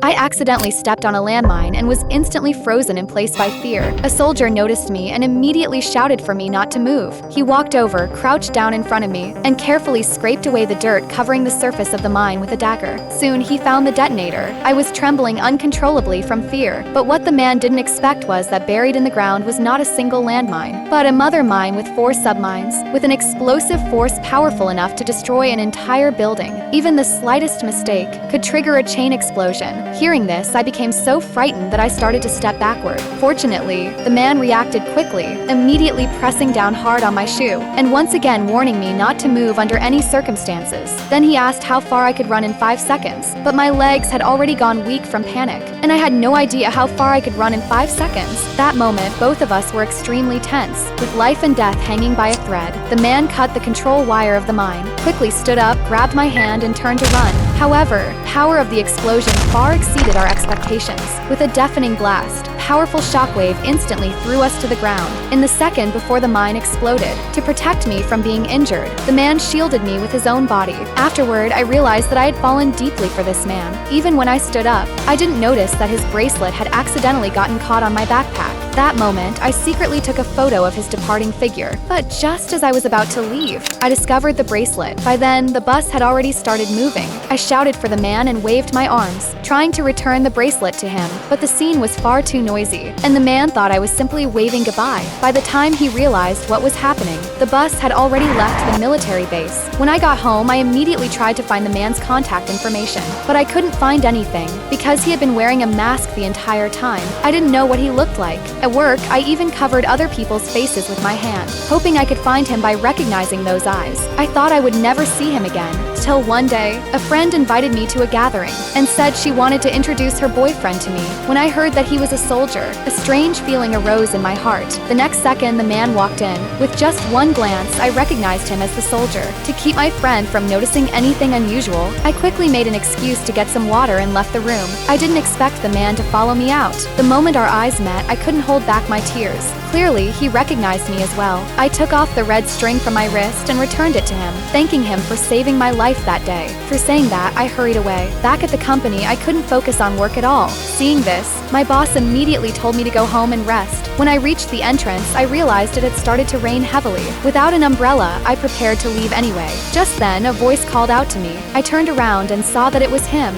I accidentally stepped on a landmine and was instantly frozen in place by fear. A soldier noticed me and immediately shouted for me not to move. He walked over, crouched down in front of me, and carefully scraped away the dirt covering the surface of the mine with a dagger. Soon he found the detonator. I was trembling uncontrollably from fear, but what the man didn't expect was that buried in the ground was not a single landmine, but a mother mine with 4 submines, with an explosive force powerful enough to destroy an entire building. Even the slightest mistake could trigger a chain explosion. Hearing this, I became so frightened that I started to step backward. Fortunately, the man reacted quickly, immediately pressing down hard on my shoe, and once again warning me not to move under any circumstances. Then he asked how far I could run in 5 seconds, but my legs had already gone weak from panic, and I had no idea how far I could run in 5 seconds. That moment, both of us were extremely tense, with life and death hanging by a thread. The man cut the control wire of the mine, quickly stood up, grabbed my hand, and turned to run. However, power of the explosion far exceeded our expectations. With a deafening blast, powerful shockwave instantly threw us to the ground. In the second before the mine exploded, to protect me from being injured, the man shielded me with his own body. Afterward, I realized that I had fallen deeply for this man. Even when I stood up, I didn't notice that his bracelet had accidentally gotten caught on my backpack. That moment, I secretly took a photo of his departing figure, but just as I was about to leave, I discovered the bracelet. By then, the bus had already started moving. I shouted for the man and waved my arms, trying to return the bracelet to him, but the scene was far too noisy, and the man thought I was simply waving goodbye. By the time he realized what was happening, the bus had already left the military base. When I got home, I immediately tried to find the man's contact information, but I couldn't find anything, because he had been wearing a mask the entire time. I didn't know what he looked like. At work, I even covered other people's faces with my hand, hoping I could find him by recognizing those eyes. I thought I would never see him again, till one day, a friend invited me to a gathering, and said she wanted to introduce her boyfriend to me. When I heard that he was a soldier, a strange feeling arose in my heart. The next second, the man walked in. With just one glance, I recognized him as the soldier. To keep my friend from noticing anything unusual, I quickly made an excuse to get some water and left the room. I didn't expect the man to follow me out. The moment our eyes met, I couldn't hold back my tears. Clearly, he recognized me as well. I took off the red string from my wrist and returned it to him, thanking him for saving my life that day. For saying that, I hurried away. Back at the company, I couldn't focus on work at all. Seeing this, my boss immediately told me to go home and rest. When I reached the entrance, I realized it had started to rain heavily. Without an umbrella, I prepared to leave anyway. Just then, a voice called out to me. I turned around and saw that it was him.